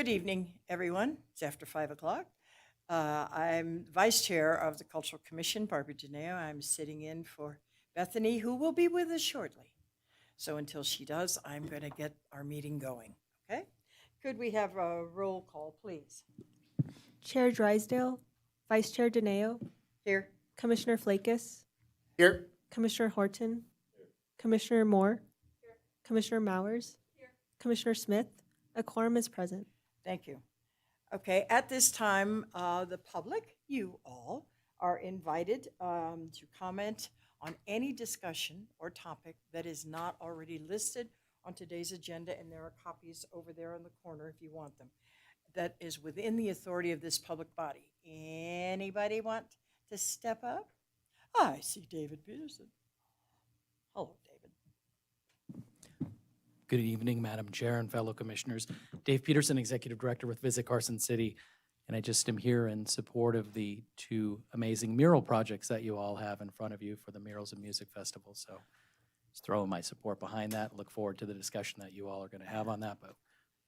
Good evening, everyone. It's after 5 o'clock. I'm Vice Chair of the Cultural Commission, Barbara Dineo. I'm sitting in for Bethany, who will be with us shortly. So until she does, I'm going to get our meeting going. Okay? Could we have a roll call, please? Chair Drysdale, Vice Chair Dineo, Here. Commissioner Flakus, Here. Commissioner Horton, Commissioner Moore, Commissioner Mowers, Commissioner Smith. A quorum is present. Thank you. Okay, at this time, the public, you all, are invited to comment on any discussion or topic that is not already listed on today's agenda, and there are copies over there in the corner if you want them. That is within the authority of this public body. Anybody want to step up? I see David Peterson. Hello, David. Good evening, Madam Chair and fellow commissioners. Dave Peterson, Executive Director with Visit Carson City, and I just am here in support of the two amazing mural projects that you all have in front of you for the Murals and Music Festival. So just throwing my support behind that. Look forward to the discussion that you all are going to have on that. But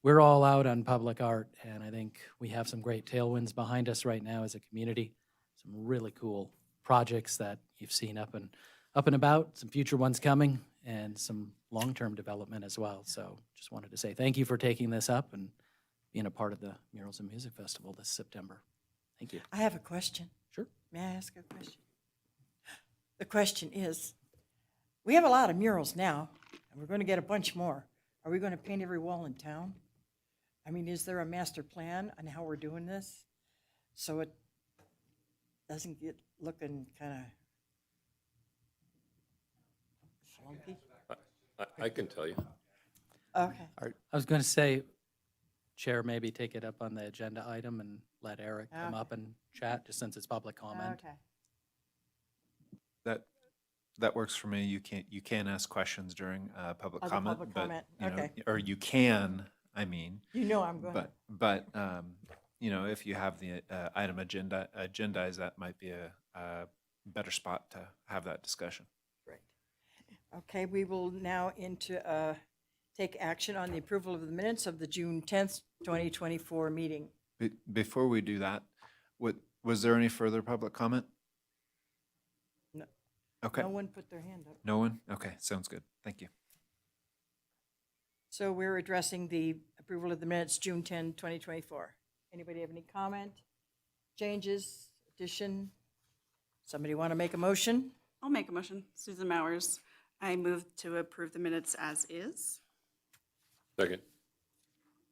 we're all out on public art, and I think we have some great tailwinds behind us right now as a community. Some really cool projects that you've seen up and about, some future ones coming, and some long-term development as well. So just wanted to say thank you for taking this up and being a part of the Murals and Music Festival this September. Thank you. I have a question. Sure. May I ask a question? The question is, we have a lot of murals now, and we're going to get a bunch more. Are we going to paint every wall in town? I mean, is there a master plan on how we're doing this? So it doesn't get looking kind of funky? I can tell you. Okay. I was going to say, Chair, maybe take it up on the agenda item and let Eric come up and chat, just since it's public comment. Okay. That works for me. You can ask questions during public Oh, the comment, public but comment. you know, Okay. or you can. I mean, You know I'm going to. but you know, if you have the item agendized, that might be a better spot to have that discussion. Great. Okay, we will now take action on the approval of the minutes of the June 10th, 2024 meeting. Before we do that, was there any further public comment? No. Okay. No one put their hand up. No one? Okay, sounds good. Thank you. So we're addressing the approval of the minutes, June 10, 2024. Anybody have any comment, changes, addition? Somebody want to make a motion? I'll make a motion. Susan Mowers. I move to approve the minutes as is. Second.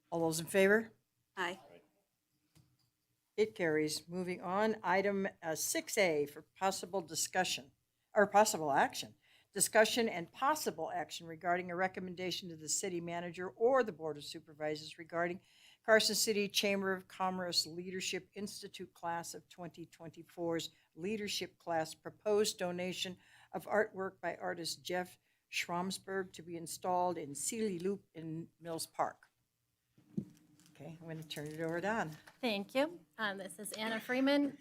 All those in favor? Aye. It carries. Moving on, item 6A for possible discussion, or possible action. Discussion and possible action regarding a recommendation to the city manager or the Board of Supervisors regarding Carson City Chamber of Commerce Leadership Institute class of 2024's leadership class proposed donation of artwork by artist Jeff Schramsberg to be installed in Sealy Loop in Mills Park. Okay, I'm going to turn it over to Anna. Thank you. This is Anna Freeman,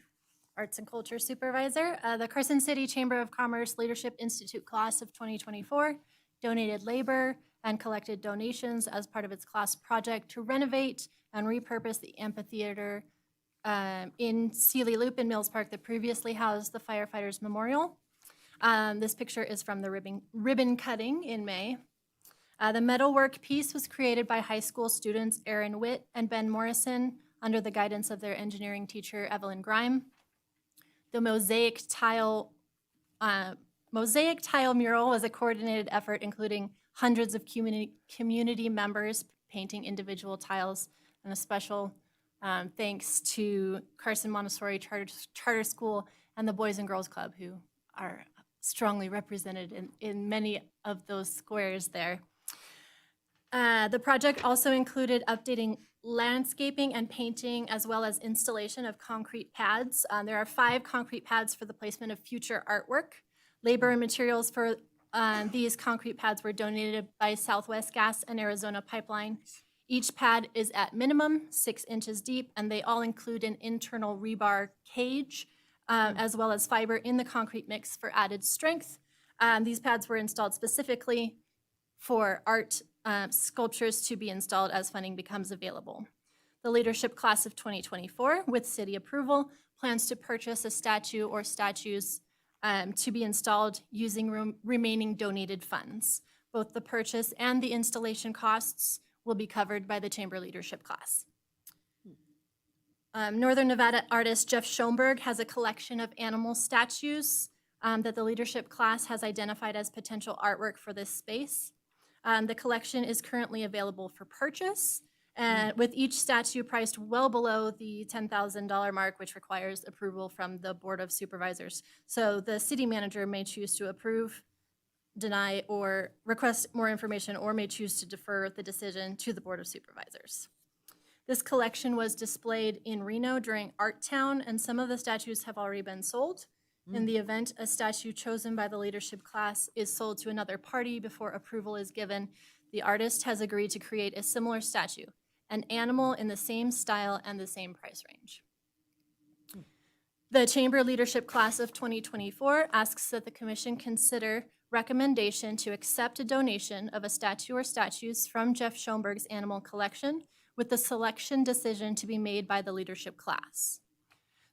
Arts and Culture Supervisor. The Carson City Chamber of Commerce Leadership Institute class of 2024 donated labor and collected donations as part of its class project to renovate and repurpose the amphitheater in Sealy Loop in Mills Park that previously housed the Firefighters Memorial. This picture is from the ribbon cutting in May. The metalwork piece was created by high school students Aaron Witt and Ben Morrison under the guidance of their engineering teacher, Evelyn Grime. The mosaic tile mural was a coordinated effort including hundreds of community members painting individual tiles, and a special thanks to Carson Montessori Charter School and the Boys and Girls Club, who are strongly represented in many of those squares there. The project also included updating landscaping and painting, as well as installation of concrete pads. There are 5 concrete pads for the placement of future artwork. Labor and materials for these concrete pads were donated by Southwest Gas and Arizona Pipeline. Each pad is at minimum 6 inches deep, and they all include an internal rebar cage, as well as fiber in the concrete mix for added strength. These pads were installed specifically for art sculptures to be installed as funding becomes available. The leadership class of 2024, with city approval, plans to purchase a statue or statues to be installed using remaining donated funds. Both the purchase and the installation costs will be covered by the chamber leadership class. Northern Nevada artist Jeff Schoenberg has a collection of animal statues that the leadership class has identified as potential artwork for this space. The collection is currently available for purchase, with each statue priced well below the $10,000 mark, which requires approval from the Board of Supervisors. So the city manager may choose to approve, deny, or request more information, or may choose to defer the decision to the Board of Supervisors. This collection was displayed in Reno during Art Town, and some of the statues have already been sold. In the event a statue chosen by the leadership class is sold to another party before approval is given, the artist has agreed to create a similar statue, an animal in the same style and the same price range. The chamber leadership class of 2024 asks that the commission consider recommendation to accept a donation of a statue or statues from Jeff Schoenberg's animal collection, with the selection decision to be made by the leadership class.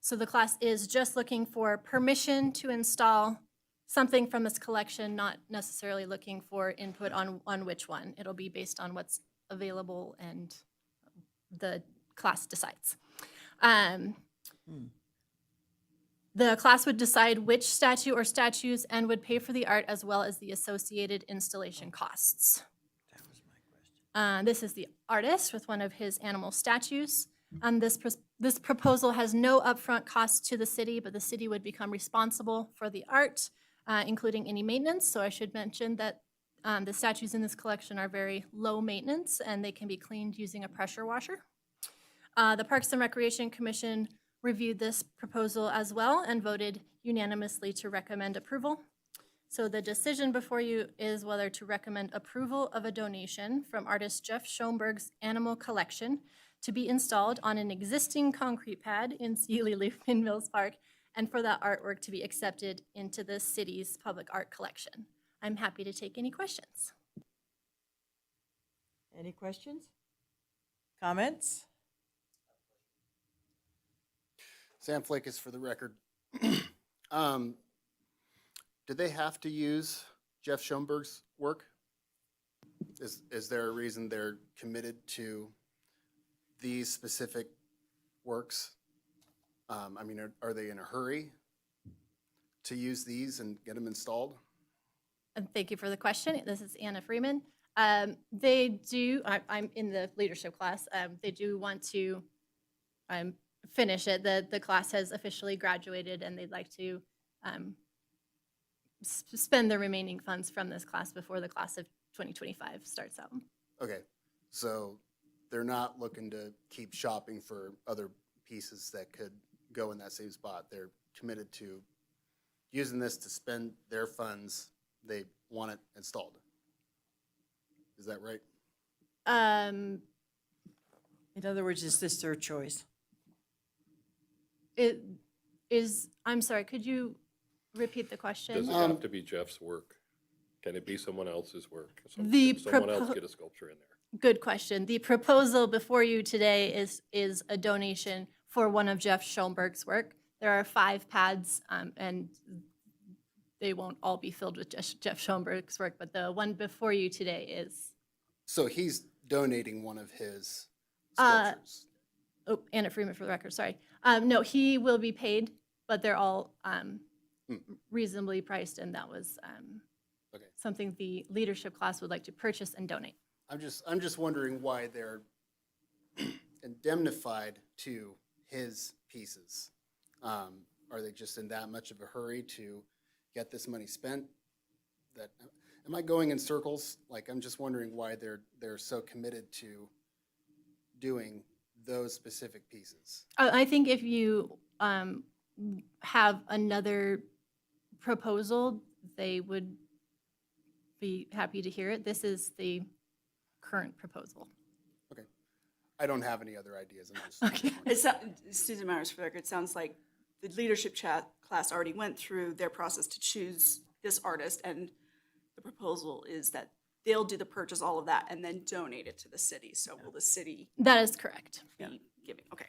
So the class is just looking for permission to install something from this collection, not necessarily looking for input on which one. It'll be based on what's available and the class decides. The class would decide which statue or statues and would pay for the art as well as the associated installation costs. That was my question. This is the artist with one of his animal statues. This proposal has no upfront costs to the city, but the city would become responsible for the art, including any maintenance. So I should mention that the statues in this collection are very low maintenance and they can be cleaned using a pressure washer. The Parks and Recreation Commission reviewed this proposal as well and voted unanimously to recommend approval. So the decision before you is whether to recommend approval of a donation from artist Jeff Schoenberg's animal collection to be installed on an existing concrete pad in Sealy Lupin Mills Park, and for that artwork to be accepted into the city's public art collection. I'm happy to take any questions. Any questions? Comments? Sam Flakus for the record. Did they have to use Jeff Schoenberg's work? Is there a reason they're committed to these specific works? I mean, are they in a hurry to use these and get them installed? And thank you for the question. This is Anna Freeman. They do, I'm in the leadership class, they do want to finish it. The class has officially graduated and they'd like to spend the remaining funds from this class before the class of 2025 starts out. Okay, so they're not looking to keep shopping for other pieces that could go in that same spot. They're committed to using this to spend their funds. They want it installed. Is that right? In other words, is this their choice? It is, I'm sorry, could you repeat the question? Does it have to be Jeff's work? Can it be someone else's work? The Can someone else get a sculpture in there? Good question. The proposal before you today is a donation for one of Jeff Schoenberg's work. There are 5 pads, and they won't all be filled with Jeff Schoenberg's work, but the one before you today is. So he's donating one of his Uh, sculptures. Oh, Anna Freeman for the record, sorry. No, he will be paid, but they're all reasonably priced, and that was Okay. something the leadership class would like to purchase and donate. I'm just wondering why they're indemnified to his pieces. Are they just in that much of a hurry to get this money spent? That am I going in circles? Like, I'm just wondering why they're so committed to doing those specific pieces. I think if you have another proposal, they would be happy to hear it. This is the current proposal. Okay, I don't have any other ideas. I'm just Okay. wondering. Susan Mowers, for the record, it sounds like the leadership class already went through their process to choose this artist, and the proposal is that they'll do the purchase, all of that, and then donate it to the city. So will the city That is correct. be giving? Okay.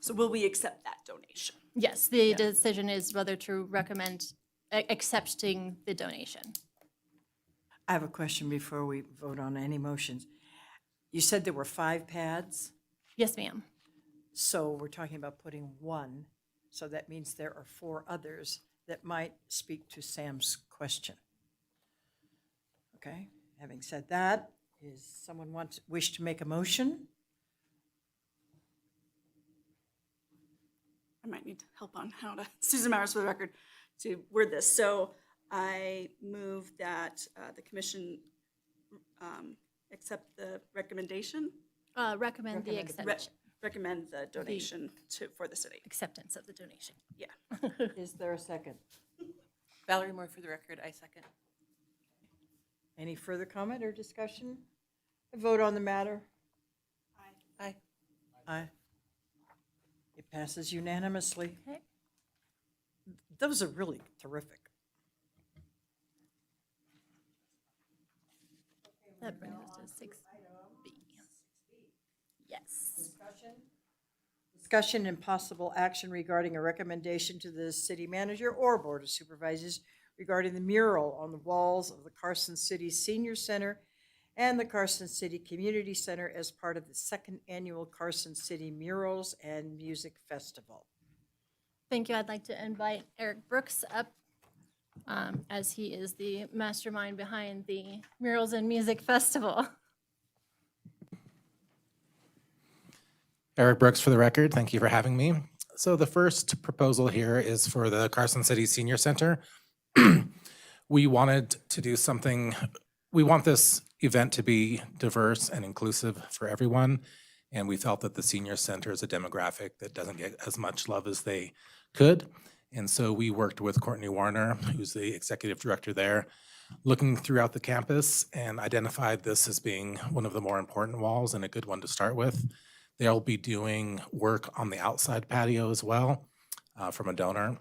So will we accept that donation? Yes, the decision is whether to recommend accepting the donation. I have a question before we vote on any motions. You said there were 5 pads, Yes, ma'am. so we're talking about putting one. So that means there are 4 others that might speak to Sam's question. Okay, having said that, is someone wish to make a motion? I might need help on how to, Susan Mowers for the record, to word this. So I move that the commission accept the recommendation, Recommend the recommend the donation for the city. acceptance of the donation. Yeah. Is there a second? Valerie Moore for the record, I second. Any further comment or discussion? A vote on the matter? Aye. Aye. It passes unanimously. Okay. Those are really terrific. That brings us to 6B. Yes. Discussion and possible action regarding a recommendation to the city manager or board of supervisors regarding the mural on the walls of the Carson City Senior Center and the Carson City Community Center as part of the 2nd Annual Carson City Murals and Music Festival. Thank you. I'd like to invite Eric Brooks up as he is the mastermind behind the Murals and Music Festival. Eric Brooks for the record. Thank you for having me. So the first proposal here is for the Carson City Senior Center. We wanted to do something, we want this event to be diverse and inclusive for everyone. And we felt that the senior center is a demographic that doesn't get as much love as they could. And so we worked with Courtney Warner, who's the executive director there, looking throughout the campus and identified this as being one of the more important walls and a good one to start with. They'll be doing work on the outside patio as well from a donor.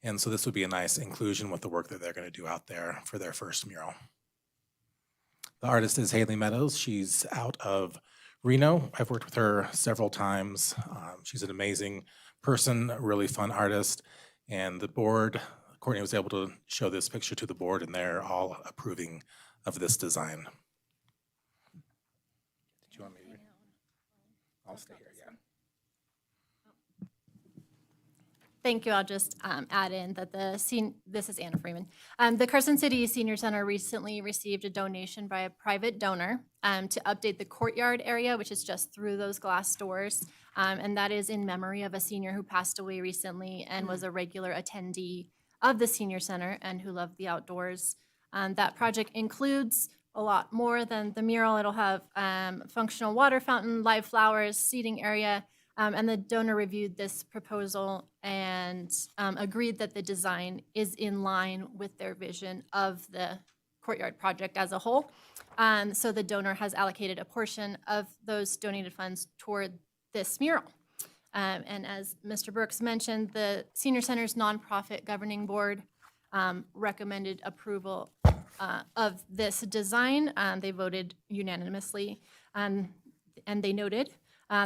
And so this would be a nice inclusion with the work that they're going to do out there for their first mural. The artist is Haley Meadows. She's out of Reno. I've worked with her several times. She's an amazing person, a really fun artist. And the board, Courtney was able to show this picture to the board and they're all approving of this design. Did you want me to? I'll stay here, yeah. Thank you. I'll just add in that this is Anna Freeman. The Carson City Senior Center recently received a donation by a private donor to update the courtyard area, which is just through those glass doors. And that is in memory of a senior who passed away recently and was a regular attendee of the senior center and who loved the outdoors. That project includes a lot more than the mural. It'll have functional water fountain, live flowers, seating area, and the donor reviewed this proposal and agreed that the design is in line with their vision of the courtyard project as a whole. So the donor has allocated a portion of those donated funds toward this mural. And as Mr. Brooks mentioned, the Senior Center's nonprofit governing board recommended approval of this design. They voted unanimously, and they noted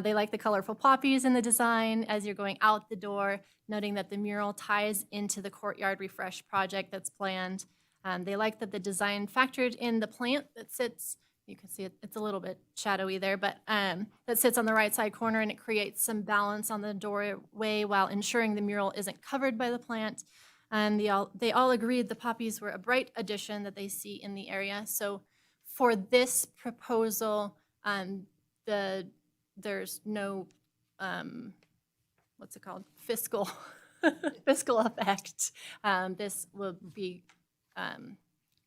they like the colorful poppies in the design as you're going out the door, noting that the mural ties into the courtyard refresh project that's planned. They like that the design factored in the plant that sits, you can see it's a little bit shadowy there, but that sits on the right side corner, and it creates some balance on the doorway while ensuring the mural isn't covered by the plant. And they all agreed the poppies were a bright addition that they see in the area. So for this proposal, there's no, what's it called, fiscal effect. This will be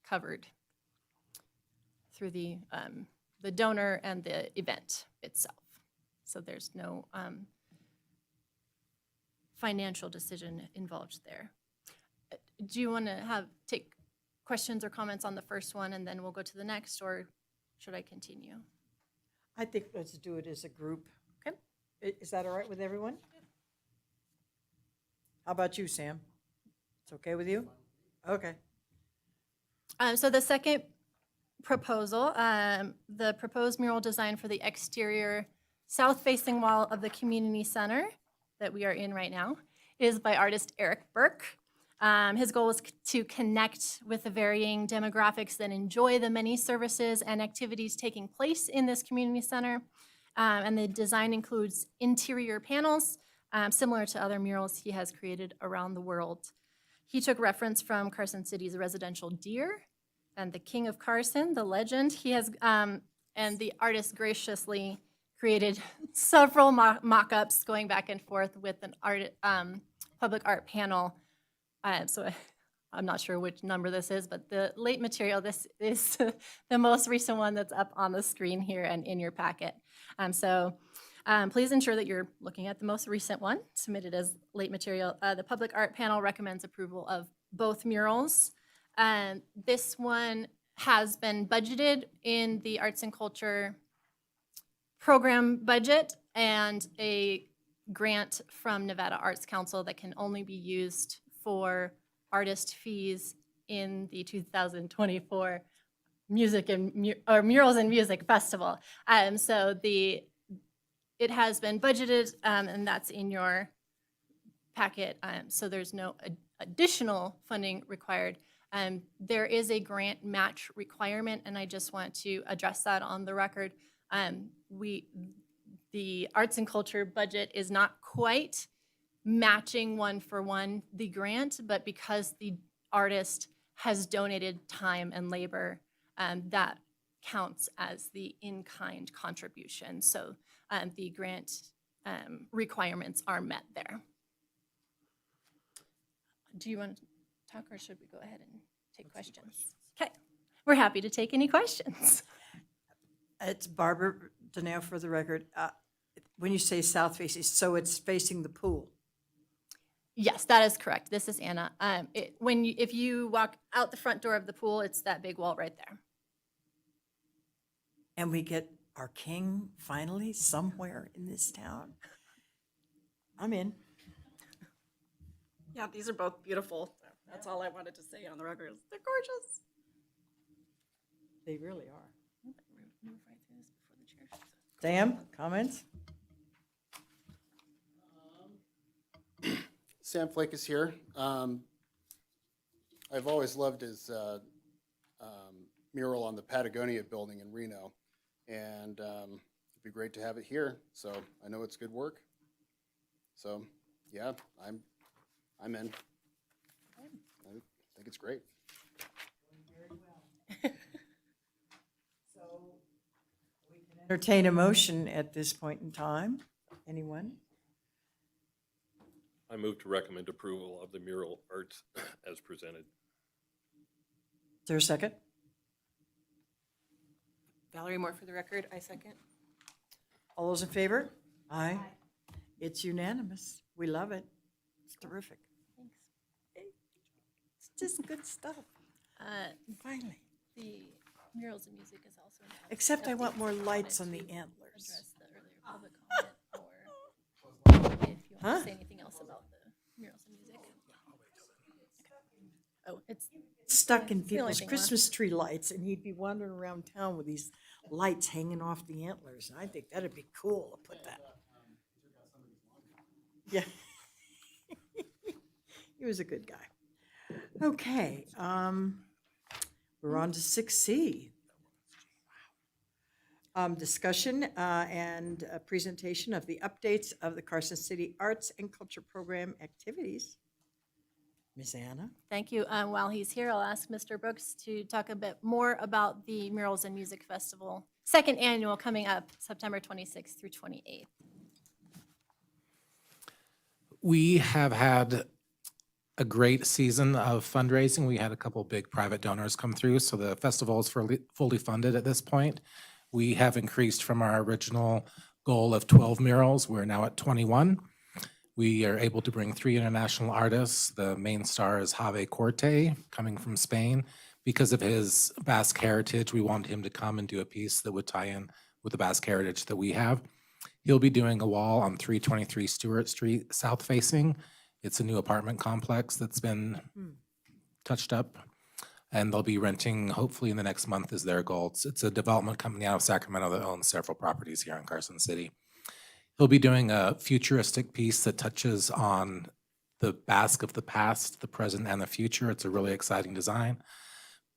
covered through the donor and the event itself. So there's no financial decision involved there. Do you want to take questions or comments on the first one, and then we'll go to the next, or should I continue? I think let's do it as a group. Okay. Is that all right with everyone? How about you, Sam? It's okay with you? Okay. So the second proposal, the proposed mural design for the exterior south-facing wall of the community center that we are in right now is by artist Eric Burke. His goal is to connect with the varying demographics that enjoy the many services and activities taking place in this community center. And the design includes interior panels, similar to other murals he has created around the world. He took reference from Carson City's residential deer and the King of Carson, the legend. He has, and the artist graciously created several mock-ups going back and forth with an public art panel. So I'm not sure which number this is, but the late material, this is the most recent one that's up on the screen here and in your packet. Please ensure that you're looking at the most recent one submitted as late material. The public art panel recommends approval of both murals. This one has been budgeted in the Arts and Culture program budget and a grant from Nevada Arts Council that can only be used for artist fees in the 2024 Music and Murals and Music Festival. It has been budgeted, and that's in your packet. So there's no additional funding required. There is a grant match requirement, and I just want to address that on the record. The Arts and Culture budget is not quite matching one-for-one the grant, but because the artist has donated time and labor, that counts as the in-kind contribution. So the grant requirements are met there. Do you want to talk, or should we go ahead and take questions? Okay, we're happy to take any questions. It's Barbara Daneo for the record. When you say south facing, so it's facing the pool. Yes, that is correct. This is Anna. If you walk out the front door of the pool, it's that big wall right there. And we get our king finally somewhere in this town. I'm in. Yeah, these are both beautiful. That's all I wanted to say on the record. They're gorgeous. They really are. Sam, comments? Sam Flake is here. I've always loved his mural on the Patagonia building in Reno, and it'd be great to have it here. So I know it's good work. So yeah, I'm in. I think it's great. Entertain a motion at this point in time. Anyone? I move to recommend approval of the mural arts as presented. Is there a second? Valerie Moore for the record, I second. All those in favor? Aye. It's unanimous. We love it. It's terrific. Thanks. It's just good stuff. Finally. The Murals and Music is also. Except I want more updates. lights on Wanted the to antlers. address the earlier public comment, or if you want Huh? to say anything else about the Murals and Music. Oh, it's Stuck in It's the only people's thing left. Christmas tree lights, and he'd be wandering around town with these lights hanging off the antlers. And I think that'd be cool to put that. Yeah. He was a good guy. Okay, we're on to 6C. Discussion and a presentation of the updates of the Carson City Arts and Culture Program activities. Ms. Anna? Thank you. While he's here, I'll ask Mr. Brooks to talk a bit more about the Murals and Music Festival, second annual, coming up September 26th through 28th. We have had a great season of fundraising. We had a couple big private donors come through, so the festival is fully funded at this point. We have increased from our original goal of 12 murals. We're now at 21. We are able to bring 3 international artists. The main star is Javier Corte, coming from Spain. Because of his Basque heritage, we wanted him to come and do a piece that would tie in with the Basque heritage that we have. He'll be doing a wall on 323 Stewart Street, south facing. It's a new apartment complex that's been touched up. and they'll be renting, hopefully in the next month is their goal. It's a development company out of Sacramento that owns several properties here in Carson City. He'll be doing a futuristic piece that touches on the Basque of the past, the present, and the future. It's a really exciting design.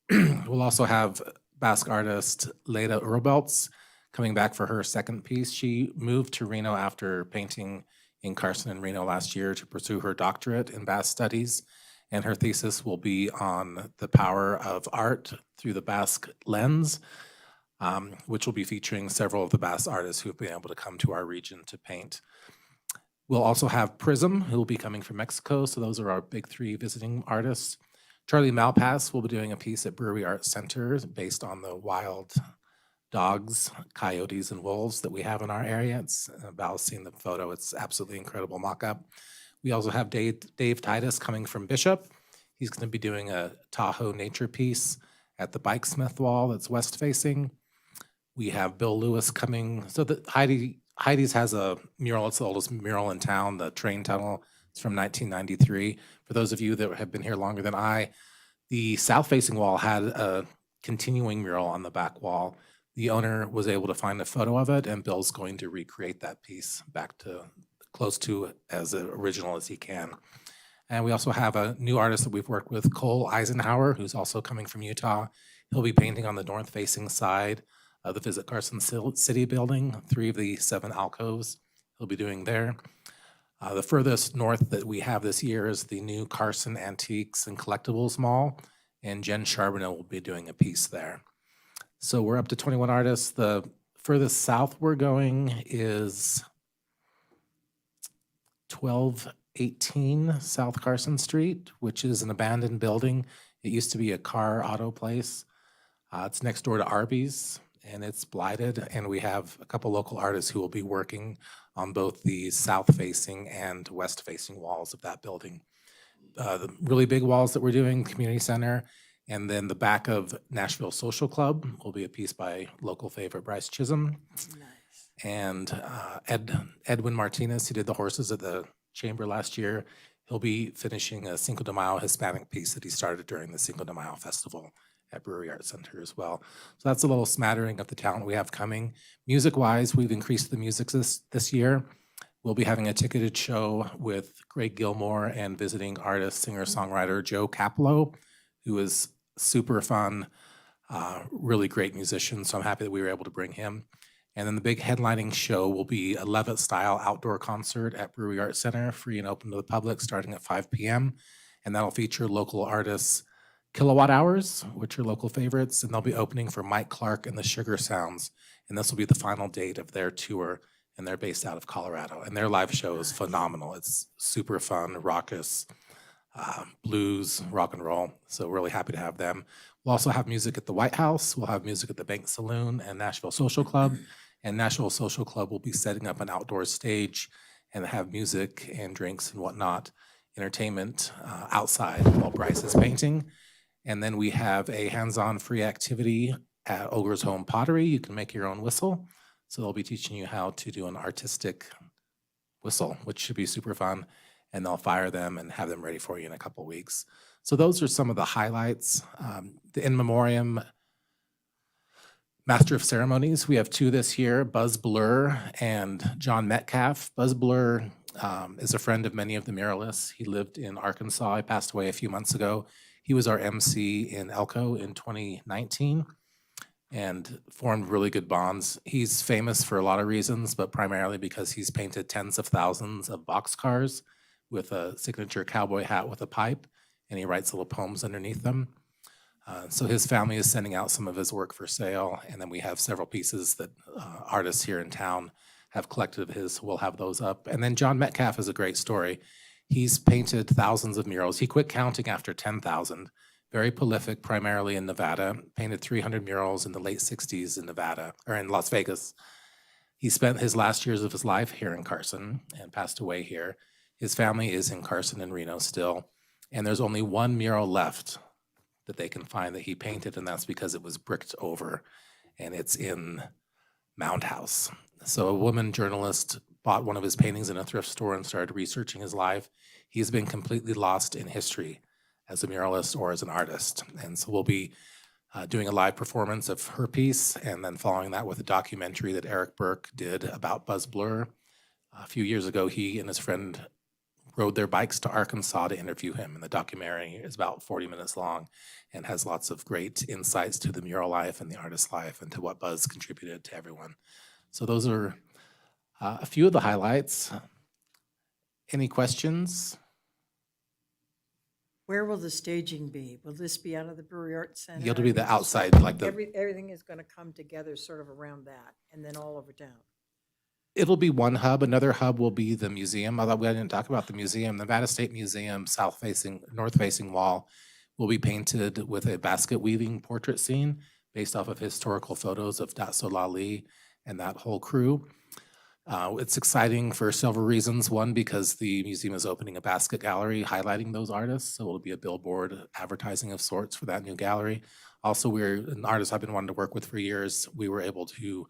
We'll also have Basque artist Leda Urbelts coming back for her second piece. She moved to Reno after painting in Carson and Reno last year to pursue her doctorate in Basque studies. And her thesis will be on the power of art through the Basque lens, which will be featuring several of the Basque artists who have been able to come to our region to paint. We'll also have Prism, who will be coming from Mexico. So those are our big three visiting artists. Charlie Malpass will be doing a piece at Brewery Arts Center based on the wild dogs, coyotes, and wolves that we have in our area. Val's seen the photo. It's absolutely incredible mock-up. We also have Dave Titus coming from Bishop. He's going to be doing a Tahoe nature piece at the Bikesmith Wall that's west-facing. We have Bill Lewis coming. So Heidi's has a mural. It's the oldest mural in town, the train tunnel. It's from 1993. For those of you that have been here longer than I, the south-facing wall had a continuing mural on the back wall. The owner was able to find a photo of it, and Bill's going to recreate that piece back to close to as original as he can. And we also have a new artist that we've worked with, Cole Eisenhower, who's also coming from Utah. He'll be painting on the north-facing side of the Visit Carson City building, 3 of the 7 alcoves he'll be doing there. The furthest north that we have this year is the new Carson Antiques and Collectibles Mall, and Jen Charbonneau will be doing a piece there. So we're up to 21 artists. The furthest south we're going is 1218 South Carson Street, which is an abandoned building. It used to be a car auto place. It's next door to Arby's, and it's blighted. And we have a couple local artists who will be working on both the south-facing and west-facing walls of that building. The really big walls that we're doing, Community Center, and then the back of Nashville Social Club will be a piece by local favorite Bryce Chisholm. Nice. And Edwin Martinez, who did the horses at the chamber last year, he'll be finishing a Cinco de Mayo Hispanic piece that he started during the Cinco de Mayo Festival at Brewery Arts Center as well. So that's a little smattering of the talent we have coming. Music-wise, we've increased the music this year. We'll be having a ticketed show with Greg Gilmore and visiting artist, singer-songwriter Joe Capello, who is super fun, really great musician. So I'm happy that we were able to bring him. And then the big headlining show will be a Levitt-style outdoor concert at Brewery Arts Center, free and open to the public, starting at 5 p.m. And that'll feature local artists Kilowatt Hours, which are local favorites, and they'll be opening for Mike Clark and the Sugar Sounds. And this will be the final date of their tour, and they're based out of Colorado. And their live show is phenomenal. It's super fun, raucous, blues, rock and roll. So really happy to have them. We'll also have music at the White House. We'll have music at the Bank Saloon and Nashville Social Club. And Nashville Social Club will be setting up an outdoor stage and have music and drinks and whatnot, entertainment outside while Bryce is painting. And then we have a hands-on free activity at Ogre's Home Pottery. You can make your own whistle. So they'll be teaching you how to do an artistic whistle, which should be super fun. And they'll fire them and have them ready for you in a couple weeks. So those are some of the highlights. The In Memoriam Master of Ceremonies, we have 2 this year, Buzz Blur and John Metcalf. Buzz Blur is a friend of many of the muralists. He lived in Arkansas. He passed away a few months ago. He was our MC in Elko in 2019 and formed really good bonds. He's famous for a lot of reasons, but primarily because he's painted tens of thousands of boxcars with a signature cowboy hat with a pipe, and he writes little poems underneath them. So his family is sending out some of his work for sale, and then we have several pieces that artists here in town have collected of his. We'll have those up. And then John Metcalf is a great story. He's painted thousands of murals. He quit counting after 10,000. Very prolific, primarily in Nevada. Painted 300 murals in the late 60s in Nevada, or in Las Vegas. He spent his last years of his life here in Carson and passed away here. His family is in Carson and Reno still. And there's only one mural left that they can find that he painted, and that's because it was bricked over. And it's in Mound House. So a woman journalist bought one of his paintings in a thrift store and started researching his life. He's been completely lost in history as a muralist or as an artist. And so we'll be doing a live performance of her piece, and then following that with a documentary that Eric Burke did about Buzz Blur. A few years ago, he and his friend rode their bikes to Arkansas to interview him, and the documentary is about 40 minutes long and has lots of great insights to the mural life and the artist's life and to what Buzz contributed to everyone. So those are a few of the highlights. Any questions? Where will the staging be? Will this be out of the Brewery Arts Center? It'll be the Is this- outside, like the, Everything is going to come together sort of around that and then all over town. it'll be one hub. Another hub will be the museum. Although we didn't talk about the museum, Nevada State Museum north-facing wall will be painted with a basket weaving portrait scene based off of historical photos of Datso Lali and that whole crew. It's exciting for several reasons. One, because the museum is opening a basket gallery highlighting those artists. So it'll be a billboard advertising of sorts for that new gallery. Also, we're an artist I've been wanting to work with for years. We were able to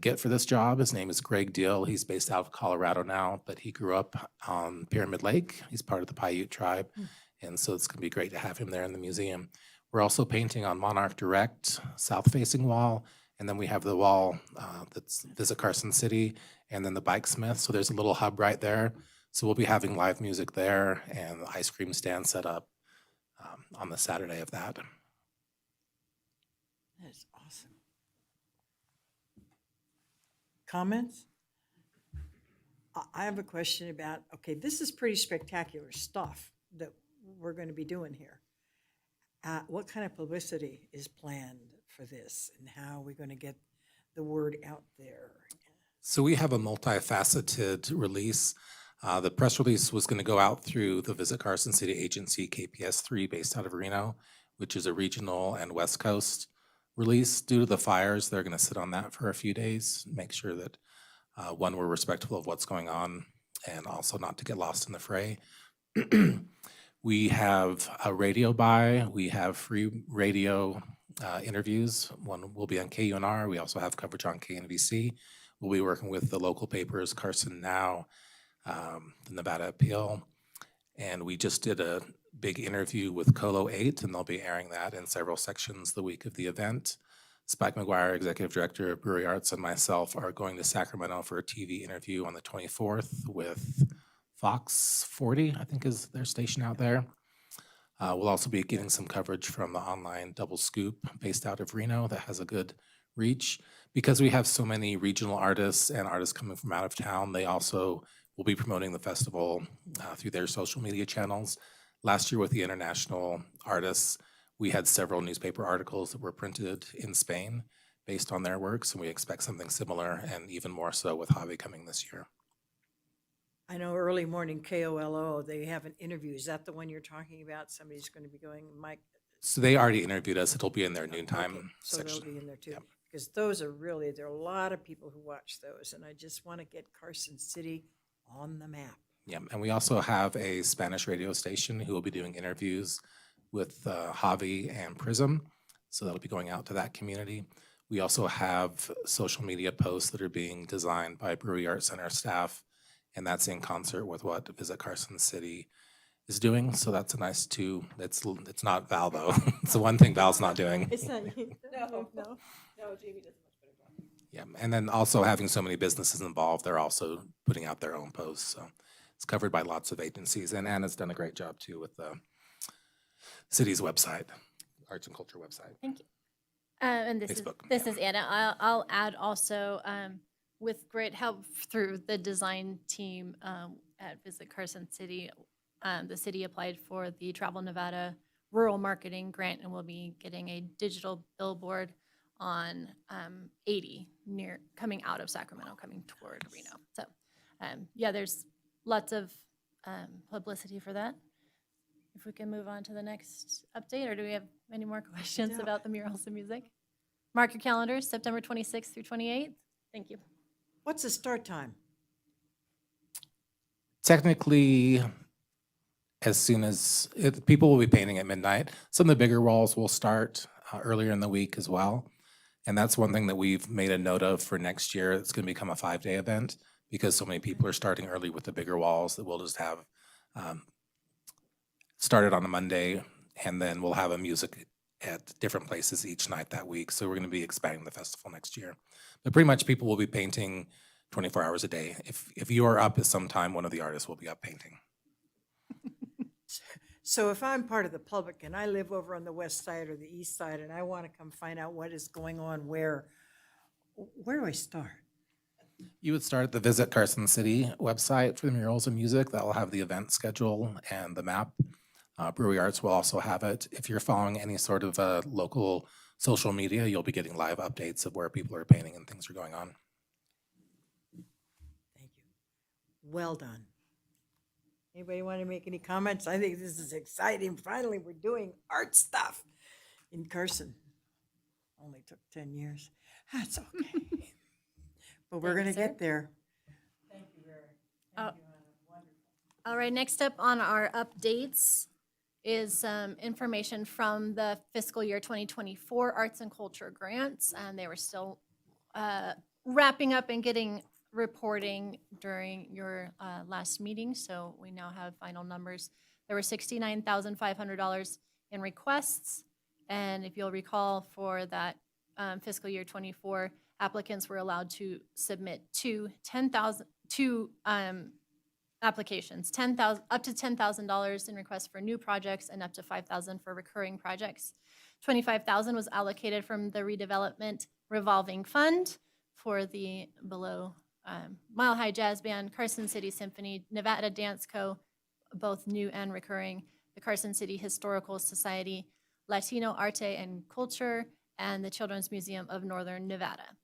get for this job. His name is Greg Deal. He's based out of Colorado now, but he grew up on Pyramid Lake. He's part of the Paiute tribe. And so it's going to be great to have him there in the museum. We're also painting on Monarch Direct, south-facing wall. And then we have the wall that's Visit Carson City, and then the Bike Smith. So there's a little hub right there. So we'll be having live music there and the ice cream stand set up on the Saturday of that. That is awesome. Comments? I have a question about, okay, this is pretty spectacular stuff that we're going to be doing here. What kind of publicity is planned for this, and how are we going to get the word out there? So we have a multifaceted release. The press release was going to go out through the Visit Carson City agency, KPS3, based out of Reno, which is a regional and West Coast release. Due to the fires, they're going to sit on that for a few days, make sure that, one, we're respectful of what's going on, and also not to get lost in the fray. We have a radio buy. We have free radio interviews. One will be on KUNR. We also have coverage on KNVC. We'll be working with the local papers, Carson Now, the Nevada Appeal. And we just did a big interview with Colo 8, and they'll be airing that in several sections the week of the event. Spike McGuire, Executive Director of Brewery Arts, and myself are going to Sacramento for a TV interview on the 24th with Fox 40, I think is their station out there. We'll also be getting some coverage from the online Double Scoop based out of Reno that has a good reach. Because we have so many regional artists and artists coming from out of town, they also will be promoting the festival through their social media channels. Last year with the international artists, we had several newspaper articles that were printed in Spain based on their works, and we expect something similar and even more so with Javi coming this year. I know early morning KOLO, they have an interview. Is that the one you're talking about? Somebody's going to be going, Mike? So they already interviewed us. It'll be in their Okay, noontime so they'll section. be in there too. Yep. Because those are really, there are a lot of people who watch those, and I just want to get Carson City on the map. Yeah, and we also have a Spanish radio station who will be doing interviews with Javi and Prism. So that'll be going out to that community. We also have social media posts that are being designed by Brewery Arts Center staff, and that's in concert with what Visit Carson City is doing. So that's a nice it's not Val though. It's the one thing Val's not doing. It's not you. No, Jamie does a much better job. Yeah, and then also having so many businesses involved, they're also putting out their own posts. So it's covered by lots of agencies, and Anna's done a great job too with the city's website, arts and culture website. Thank you. And this Facebook, is Anna. I'll add also, with great help through the design team at Visit Carson City, the city applied for the Travel Nevada Rural Marketing Grant, and we'll be getting a digital billboard on 80 coming out of Sacramento, coming toward Reno. So, yeah, there's lots of publicity for that. If we can move on to the next update, or do we have any more questions No. about the murals and music? Mark your calendars, September 26th through 28th. Thank you. What's the start time? Technically, as soon as people will be painting at midnight. Some of the bigger walls will start earlier in the week as well. And that's one thing that we've made a note of for next year. It's going to become a 5-day event because so many people are starting early with the bigger walls that we'll just have started on a Monday, and then we'll have a music at different places each night that week. So we're going to be expanding the festival next year. But pretty much people will be painting 24 hours a day. If you are up at some time, one of the artists will be up painting. So if I'm part of the public and I live over on the west side or the east side and I want to come find out what is going on where do I start? You would start at the Visit Carson City website for the murals and music. That will have the event schedule and the map. Brewery Arts will also have it. If you're following any sort of local social media, you'll be getting live updates of where people are painting and things are going on. Thank you. Well done. Anybody want to make any comments? I think this is exciting. Finally, we're doing art stuff in Carson. Only took 10 years. That's okay. But we're Thank going you, to sir. get there. All right, next up on our updates is some information from the fiscal year 2024 Arts and Culture grants, and they were still wrapping up and getting reporting during your last meeting, so we now have final numbers. There were $69,500 in requests, and if you'll recall, for that fiscal year 24, applicants were allowed to submit two applications, up to $10,000 in requests for new projects and up to $5,000 for recurring projects. $25,000 was allocated from the redevelopment revolving fund for the below Mile High Jazz Band, Carson City Symphony, Nevada Dance Co., both new and recurring, the Carson City Historical Society, Latino Arte and Culture, and the Children's Museum of Northern Nevada.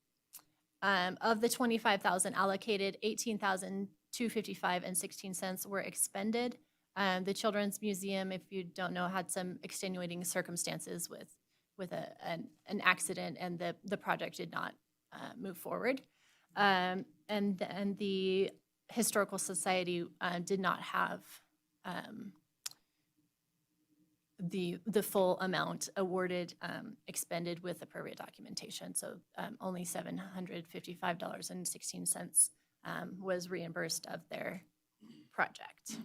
Of the $25,000 allocated, $18,255.16 were expended. The Children's Museum, if you don't know, had some extenuating circumstances with an accident, and the project did not move forward. And the Historical Society did not have the full amount awarded, expended with appropriate documentation. So only $755.16 was reimbursed of their project.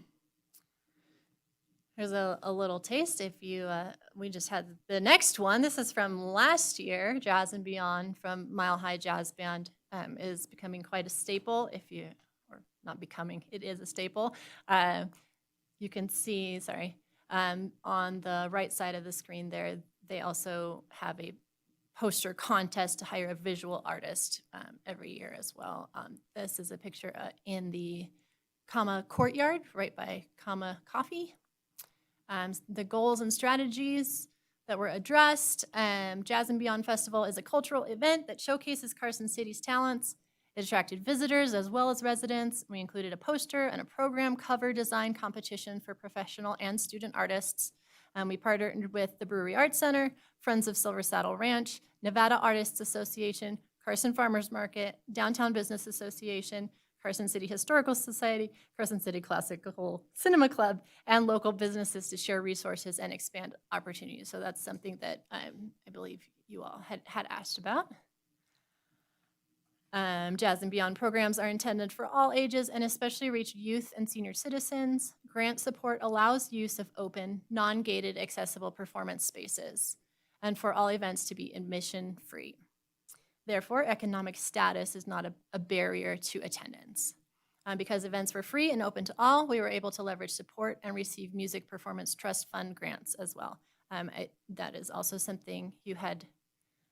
Here's a little taste. If you, we just had the next one. This is from last year. Jazz and Beyond from Mile High Jazz Band is becoming quite a staple. If you, or not becoming, it is a staple. You can see, sorry, on the right side of the screen there, they also have a poster contest to hire a visual artist every year as well. This is a picture in the Comma Courtyard, right by Comma Coffee. The goals and strategies that were addressed. Jazz and Beyond Festival is a cultural event that showcases Carson City's talents. It attracted visitors as well as residents. We included a poster and a program cover design competition for professional and student artists. We partnered with the Brewery Arts Center, Friends of Silver Saddle Ranch, Nevada Artists Association, Carson Farmers Market, Downtown Business Association, Carson City Historical Society, Carson City Classical Cinema Club, and local businesses to share resources and expand opportunities. So that's something that I believe you all had asked about. Jazz and Beyond programs are intended for all ages and especially reach youth and senior citizens. Grant support allows use of open, non-gated, accessible performance spaces, and for all events to be admission-free. Therefore, economic status is not a barrier to attendance. Because events were free and open to all, we were able to leverage support and receive Music Performance Trust Fund grants as well. That is also something you had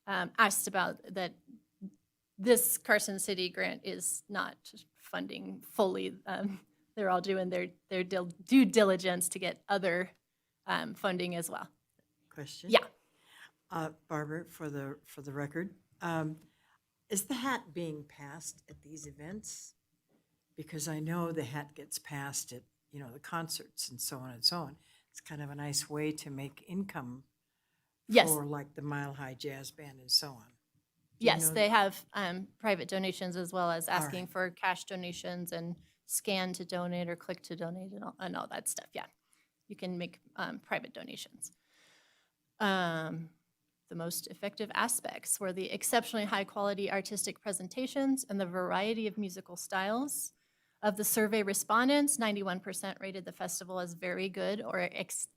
asked about, that this Carson City grant is not funding fully. They're all doing their due diligence to get other funding as well. Question? Yeah. Barbara, for the record, is the hat being passed at these events? Because I know the hat gets passed at, the concerts and so on and so on. It's kind of a nice way to make income Yes. for like the Mile High Jazz Band and so on. Do you Yes, know they have private donations as well as asking right. for cash donations and scan to donate or click to donate and all that stuff. Yeah, you can make private donations. The most effective aspects were the exceptionally high quality artistic presentations and the variety of musical styles. Of the survey respondents, 91% rated the festival as very good or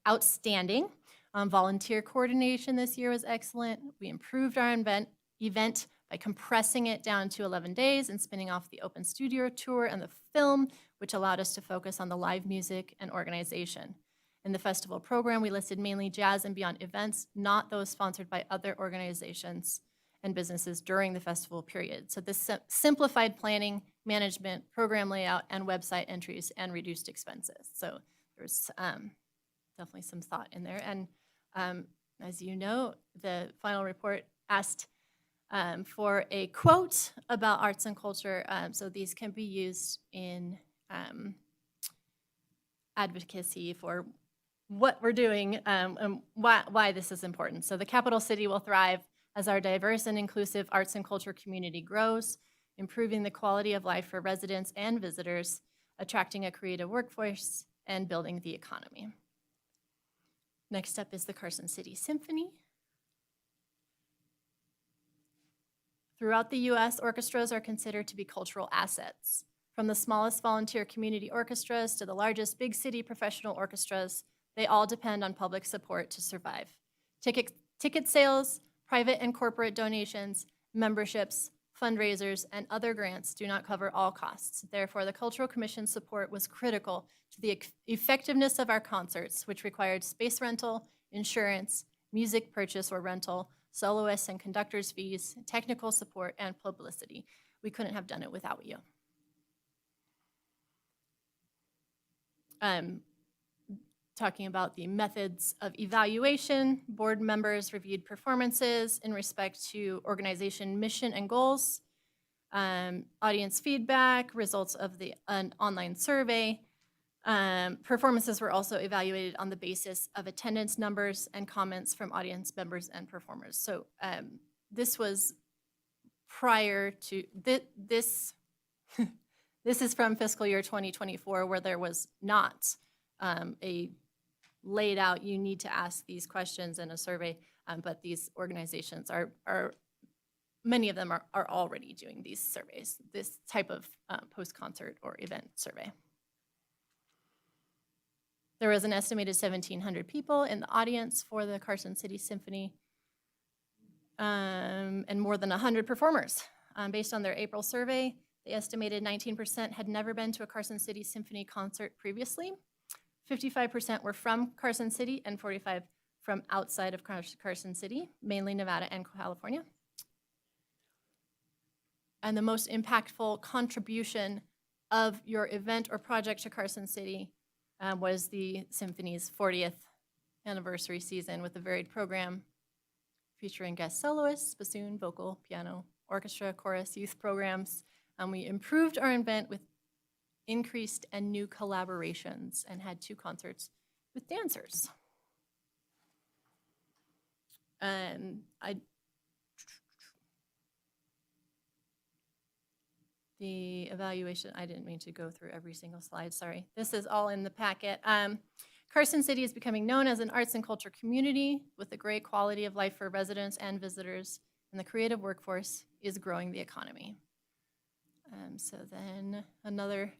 outstanding. Volunteer coordination this year was excellent. We improved our event by compressing it down to 11 days and spinning off the open studio tour and the film, which allowed us to focus on the live music and organization. In the festival program, we listed mainly jazz and beyond events, not those sponsored by other organizations and businesses during the festival period. So this simplified planning, management, program layout, and website entries and reduced expenses. So there's definitely some thought in there. And as you know, the final report asked for a quote about arts and culture. So these can be used in advocacy for what we're doing and why this is important. So the capital city will thrive as our diverse and inclusive arts and culture community grows, improving the quality of life for residents and visitors, attracting a creative workforce, and building the economy. Next up is the Carson City Symphony. Throughout the U.S., orchestras are considered to be cultural assets. From the smallest volunteer community orchestras to the largest big city professional orchestras, they all depend on public support to survive. Ticket sales, private and corporate donations, memberships, fundraisers, and other grants do not cover all costs. Therefore, the Cultural Commission's support was critical to the effectiveness of our concerts, which required space rental, insurance, music purchase or rental, soloists and conductors' fees, technical support, and publicity. We couldn't have done it without you. Talking about the methods of evaluation, board members reviewed performances in respect to organization mission and goals, audience feedback, results of an online survey. Performances were also evaluated on the basis of attendance numbers and comments from audience members and performers. So this was prior to this. This is from fiscal year 2024, where there was not a laid out, you need to ask these questions in a survey, but these organizations are many of them are already doing these surveys, this type of post-concert or event survey. There was an estimated 1,700 people in the audience for the Carson City Symphony, and more than 100 performers. Based on their April survey, they estimated 19% had never been to a Carson City Symphony concert previously. 55% were from Carson City and 45% from outside of Carson City, mainly Nevada and California. And the most impactful contribution of your event or project to Carson City was the Symphony's 40th anniversary season with a varied program featuring guest soloists, bassoon, vocal, piano, orchestra, chorus, youth programs. We improved our event with increased and new collaborations and had 2 concerts with dancers. The evaluation, I didn't mean to go through every single slide, sorry. This is all in the packet. Carson City is becoming known as an arts and culture community with a great quality of life for residents and visitors, and the creative workforce is growing the economy. So then another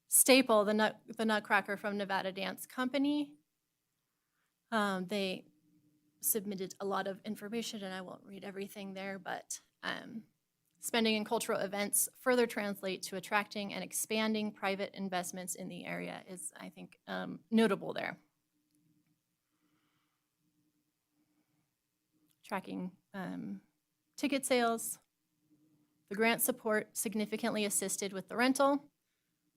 staple, the Nutcracker from Nevada Dance Company. They submitted a lot of information, and I won't read everything there, but spending in cultural events further translate to attracting and expanding private investments in the area is, I think, notable there. Tracking ticket sales. The grant support significantly assisted with the rental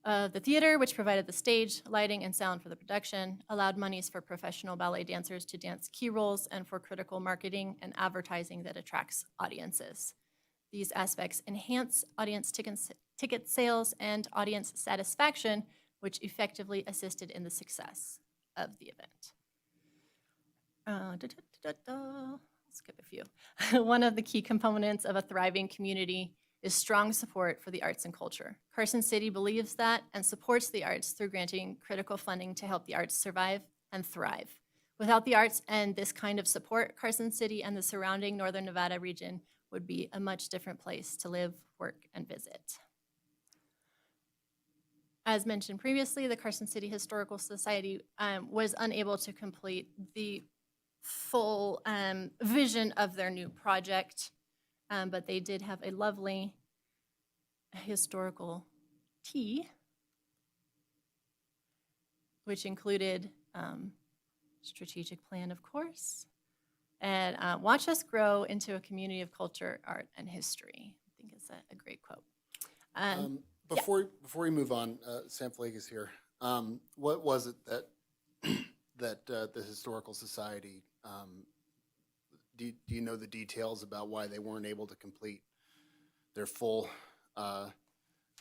of the theater, which provided the stage, lighting, and sound for the production, allowed monies for professional ballet dancers to dance key roles, and for critical marketing and advertising that attracts audiences. These aspects enhance audience ticket sales and audience satisfaction, which effectively assisted in the success of the event. I'll skip a few. One of the key components of a thriving community is strong support for the arts and culture. Carson City believes that and supports the arts through granting critical funding to help the arts survive and thrive. Without the arts and this kind of support, Carson City and the surrounding Northern Nevada region would be a much different place to live, work, and visit. As mentioned previously, the Carson City Historical Society was unable to complete the full vision of their new project, but they did have a lovely historical tea, which included strategic plan, of course, and watch us grow into a community of culture, art, and history. I think it's a great quote. Before we move on, Sam Flake is here. What was it that that the Historical Society, do you know the details about why they weren't able to complete their full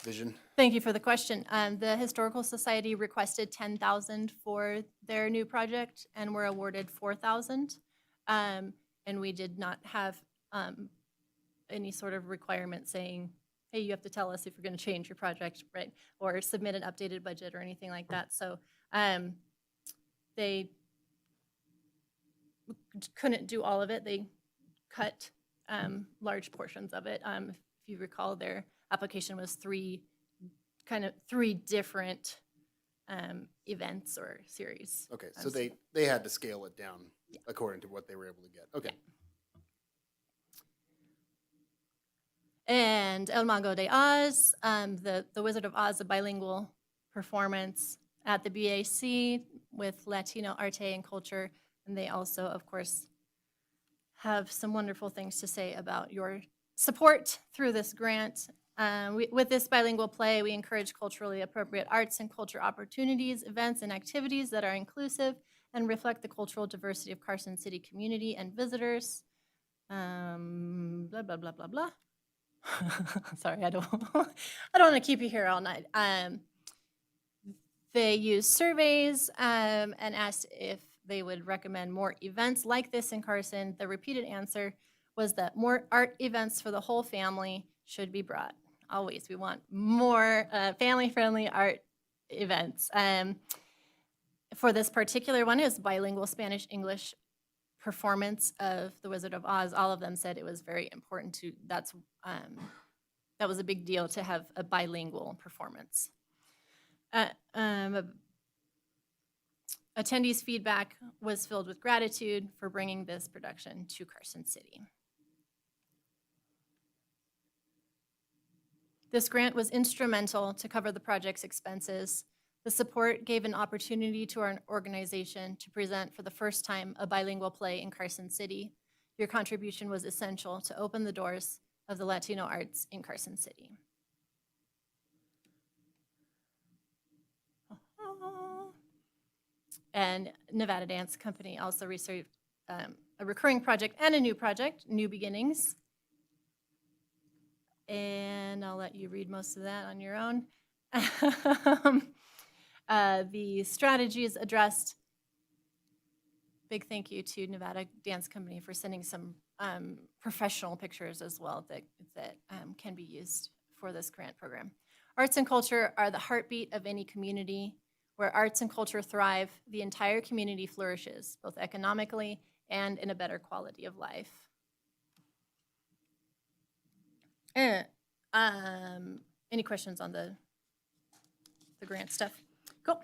vision? Thank you for the question. The Historical Society requested 10,000 for their new project and were awarded 4,000. And we did not have any sort of requirement saying, hey, you have to tell us if you're going to change your project, right? Or submit an updated budget or anything like that. So they couldn't do all of it. They cut large portions of it. If you recall, their application was three different events or series. Okay, so they had to scale it down according to what they were able to get. Okay. And El Mago de Oz, the Wizard of Oz, a bilingual performance at the BAC with Latino arte and culture. And they also, of course, have some wonderful things to say about your support through this grant. With this bilingual play, we encourage culturally appropriate arts and culture opportunities, events, and activities that are inclusive and reflect the cultural diversity of Carson City community and visitors. Blah, blah, blah, blah, blah. Sorry, I don't want to keep you here all night. They used surveys and asked if they would recommend more events like this in Carson. The repeated answer was that more art events for the whole family should be brought. Always, we want more family-friendly art events. For this particular one, it was bilingual Spanish-English performance of The Wizard of Oz. All of them said it was very important to, that was a big deal to have a bilingual performance. Attendees' feedback was filled with gratitude for bringing this production to Carson City. This grant was instrumental to cover the project's expenses. The support gave an opportunity to our organization to present for the first time a bilingual play in Carson City. Your contribution was essential to open the doors of the Latino arts in Carson City. And Nevada Dance Company also received a recurring project and a new project, New Beginnings. And I'll let you read most of that on your own. The strategies addressed. Big thank you to Nevada Dance Company for sending some professional pictures as well that can be used for this grant program. Arts and culture are the heartbeat of any community. Where arts and culture thrive, the entire community flourishes, both economically and in a better quality of life. Any questions on the grant stuff? Cool.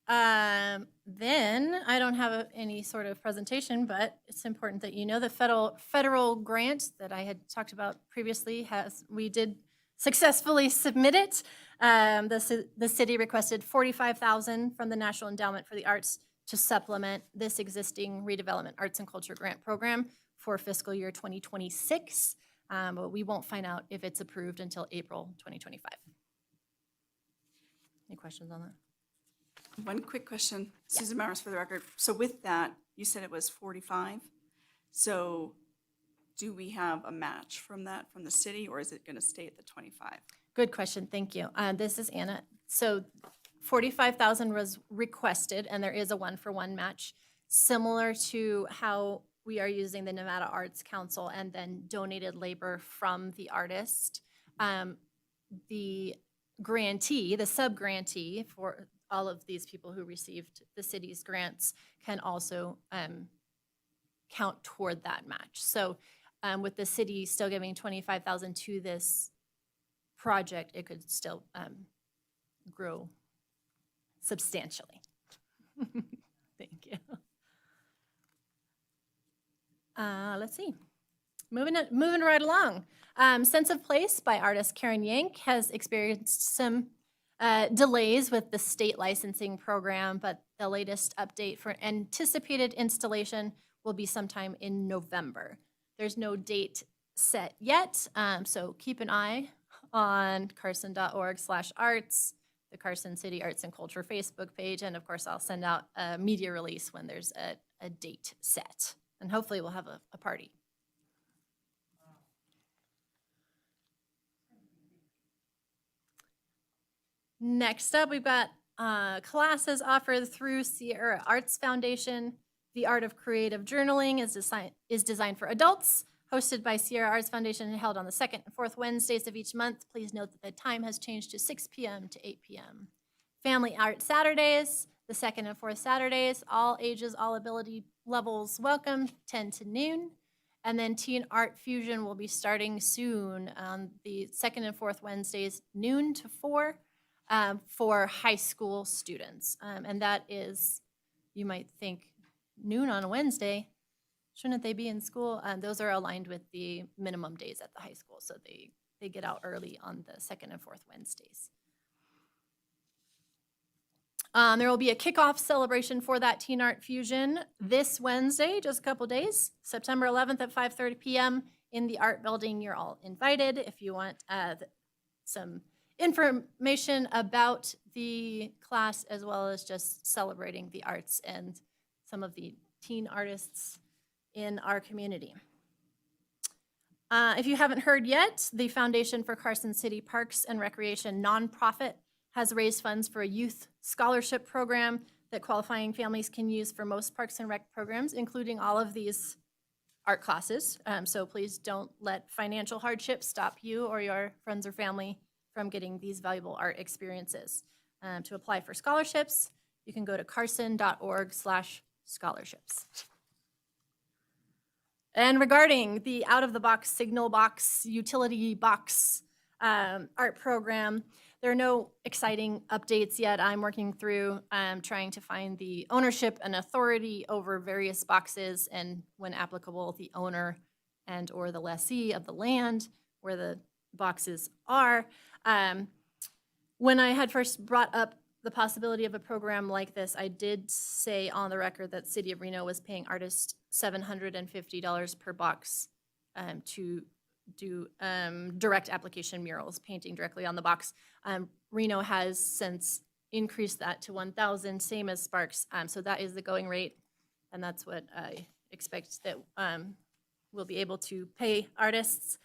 Then I don't have any sort of presentation, but it's important that you know the federal grant that I had talked about previously we did successfully submit it. The city requested $45,000 from the National Endowment for the Arts to supplement this existing redevelopment arts and culture grant program for fiscal year 2026. But we won't find out if it's approved until April 2025. Any questions on that? One quick question, Susan Mowers for the record. So with that, you said it was 45. So do we have a match from that from the city, or is it going to stay at the 25? Good question, thank you. This is Anna. So 45,000 was requested, and there is a one-for-one match, similar to how we are using the Nevada Arts Council and then donated labor from the artist. The grantee, the sub-grantee for all of these people who received the city's grants can also count toward that match. So with the city still giving $25,000 to this project, it could still grow substantially. Thank you. Let's see. Moving right along. Sense of Place by artist Karen Yank has experienced some delays with the state licensing program, but the latest update for anticipated installation will be sometime in November. There's no date set yet, so keep an eye on carson.org/arts, the Carson City Arts and Culture Facebook page, and of course I'll send out a media release when there's a date set, and hopefully we'll have a party. Next up, we've got classes offered through Sierra Arts Foundation. The Art of Creative Journaling is designed for adults, hosted by Sierra Arts Foundation and held on the second and fourth Wednesdays of each month. Please note that the time has changed to 6 p.m. to 8 p.m. Family Art Saturdays, the second and fourth Saturdays, all ages, all ability levels welcome, 10 to noon. And then Teen Art Fusion will be starting soon on the second and fourth Wednesdays, noon to 4, for high school students. And that is, you might think, noon on a Wednesday. Shouldn't they be in school? Those are aligned with the minimum days at the high school, so they get out early on the second and fourth Wednesdays. There will be a kickoff celebration for that Teen Art Fusion this Wednesday, just a couple days, September 11th at 5:30 p.m. in the Art Building. You're all invited. If you want some information about the class, as well as just celebrating the arts and some of the teen artists in our community. If you haven't heard yet, the Foundation for Carson City Parks and Recreation nonprofit has raised funds for a youth scholarship program that qualifying families can use for most Parks and Rec programs, including all of these art classes. So please don't let financial hardship stop you or your friends or family from getting these valuable art experiences. To apply for scholarships, you can go to carson.org/scholarships. And regarding the out-of-the-box signal box, utility box art program, there are no exciting updates yet. I'm working through trying to find the ownership and authority over various boxes, and when applicable, the owner and or the lessee of the land where the boxes are. When I had first brought up the possibility of a program like this, I did say on the record that City of Reno was paying artists $750 per box to do direct application murals, painting directly on the box. Reno has since increased that to $1,000, same as Sparks. So that is the going rate, and that's what I expect that we'll be able to pay artists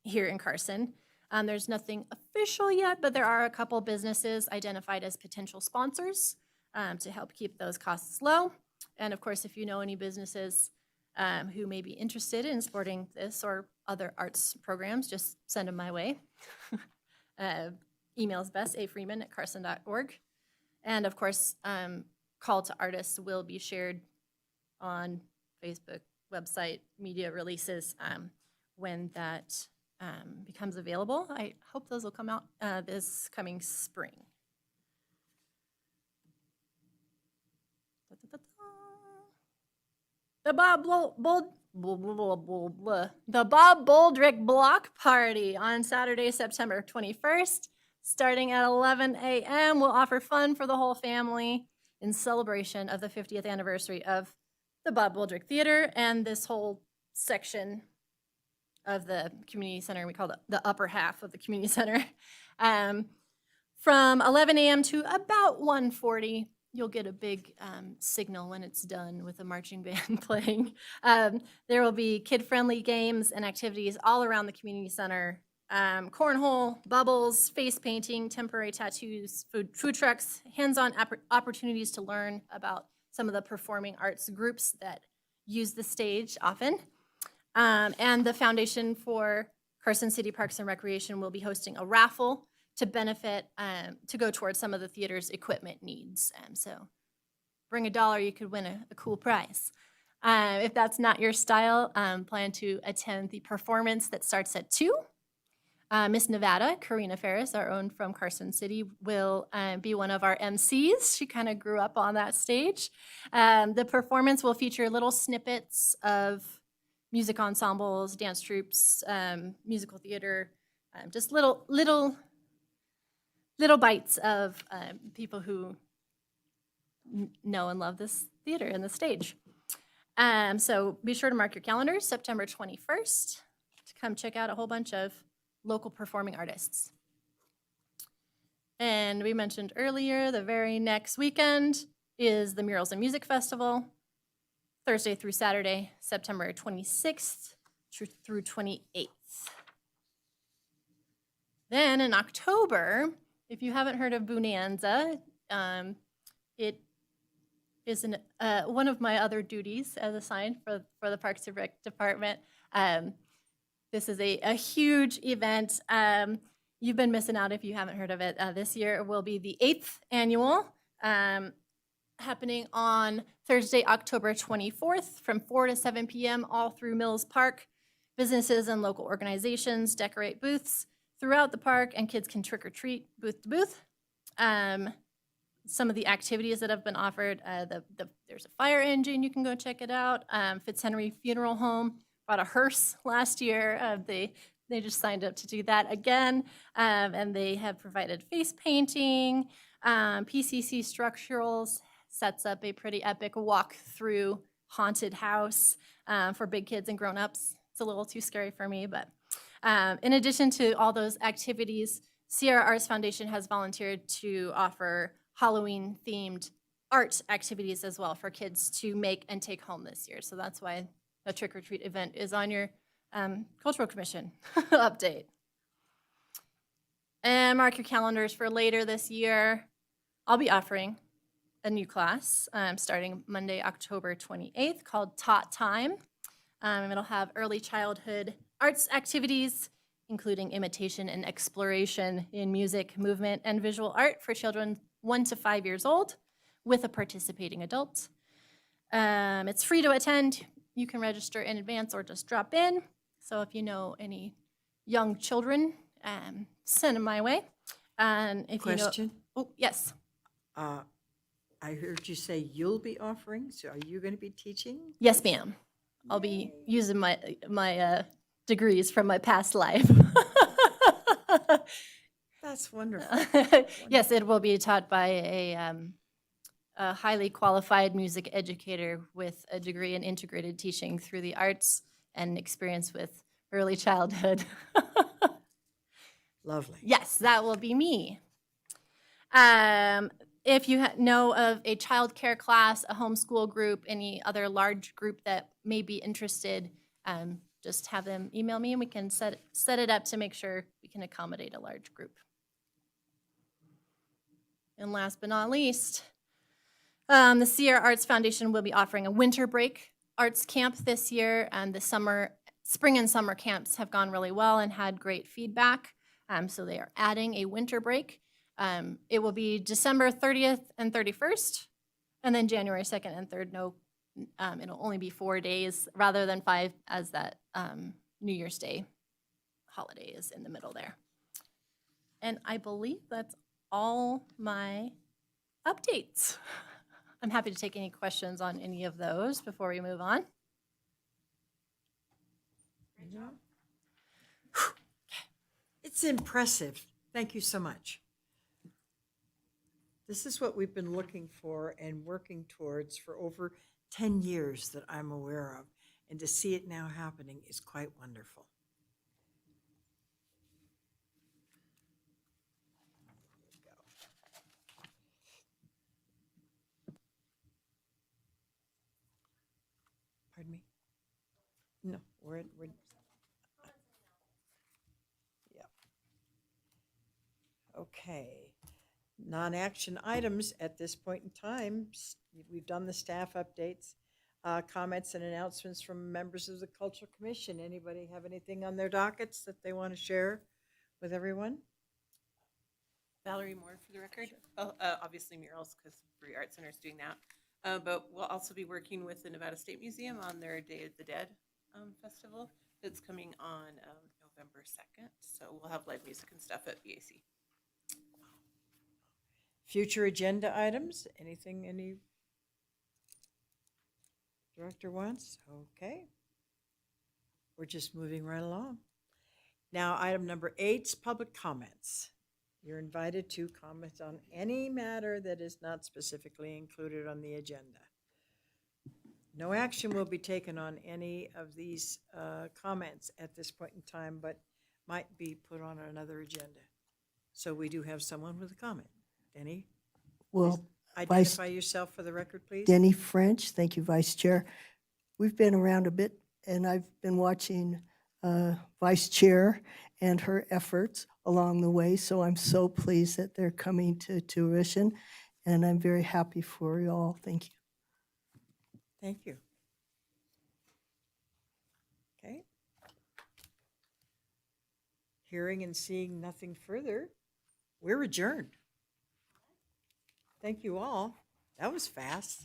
here in Carson. There's nothing official yet, but there are a couple businesses identified as potential sponsors to help keep those costs low. And of course, if you know any businesses who may be interested in supporting this or other arts programs, just send them my way. Email is best, afreeman@carson.org. And of course, call to artists will be shared on Facebook, website, media releases when that becomes available. I hope those will come out this coming spring. The Bob Boldrick Block Party on Saturday, September 21st, starting at 11 a.m. will offer fun for the whole family in celebration of the 50th anniversary of the Bob Boldrick Theater and this whole section of the community center. We call it the upper half of the community center. From 11 a.m. to about 1:40, you'll get a big signal when it's done with the marching band playing. There will be kid-friendly games and activities all around the community center. Cornhole, bubbles, face painting, temporary tattoos, food trucks, hands-on opportunities to learn about some of the performing arts groups that use the stage often. And the Foundation for Carson City Parks and Recreation will be hosting a raffle to benefit, to go towards some of the theater's equipment needs. So bring $1, you could win a cool prize. If that's not your style, plan to attend the performance that starts at 2. Miss Nevada, Karina Ferris, our own from Carson City, will be one of our MCs. She kind of grew up on that stage. The performance will feature little snippets of music ensembles, dance troupes, musical theater, just little bites of people who know and love this theater and the stage. So be sure to mark your calendars, September 21st, to come check out a whole bunch of local performing artists. And we mentioned earlier, the very next weekend is the Murals and Music Festival, Thursday through Saturday, September 26th through 28th. Then in October, if you haven't heard of Bonanza, it is one of my other duties as assigned for the Parks and Rec Department. This is a huge event. You've been missing out if you haven't heard of it. This year will be the 8th annual, happening on Thursday, October 24th from 4 to 7 p.m. all through Mills Park. Businesses and local organizations decorate booths throughout the park, and kids can trick or treat booth to booth. Some of the activities that have been offered, there's a fire engine, you can go check it out. Fitzhenry Funeral Home brought a hearse last year. They just signed up to do that again, and they have provided face painting. PCC Structurals sets up a pretty epic walk through haunted house for big kids and grown-ups. It's a little too scary for me, but in addition to all those activities, Sierra Arts Foundation has volunteered to offer Halloween-themed art activities as well for kids to make and take home this year. So that's why the trick-or-treat event is on your Cultural Commission update. And mark your calendars for later this year. I'll be offering a new class starting Monday, October 28th called Tot Time. It'll have early childhood arts activities, including imitation and exploration in music, movement, and visual art for children 1 to 5 years old with a participating adult. It's free to attend. You can register in advance or just drop in. So if you know any young children, send them my way. And if Question? you know, oh yes, I heard you say you'll be offering, so are you going to be teaching? yes, ma'am. I'll be using my degrees from my past life. That's wonderful. Yes, it will be taught by a highly qualified music educator with a degree in integrated teaching through the arts and experience with early childhood. Lovely. Yes, that will be me. If you know of a child care class, a homeschool group, any other large group that may be interested, just have them email me and we can set it up to make sure we can accommodate a large group. And last but not least, the Sierra Arts Foundation will be offering a winter break arts camp this year, and the spring and summer camps have gone really well and had great feedback. So they are adding a winter break. It will be December 30th and 31st, and then January 2nd and 3rd. No, it'll only be 4 days rather than 5, as that New Year's Day holiday is in the middle there. And I believe that's all my updates. I'm happy to take any questions on any of those before we move on. It's impressive. Thank you so much. This is what we've been looking for and working towards for over 10 years that I'm aware of. And to see it now happening is quite wonderful. Pardon me? No, we're yeah. Okay. Non-action items at this point in time. We've done the staff updates, comments and announcements from members of the Cultural Commission. Anybody have anything on their dockets that they want to share with everyone? Valerie Moore for the record. Well, obviously murals because Bree Art Center is doing that. But we'll also be working with the Nevada State Museum on their Day of the Dead festival. It's coming on November 2nd. So we'll have live music and stuff at BAC. Future agenda items, anything any director wants? Okay. We're just moving right along. Now, item number 8's public comments. You're invited to comment on any matter that is not specifically included on the agenda. No action will be taken on any of these comments at this point in time, but might be put on another agenda. So we do have someone with a comment. Denny, Well, identify yourself for the record, please. Denny French, thank you, Vice Chair. We've been around a bit, and I've been watching Vice Chair and her efforts along the way, so I'm so pleased that they're coming to fruition, and I'm very happy for you all. Thank you. Thank you. Okay. Hearing and seeing nothing further, we're adjourned. Thank you all. That was fast.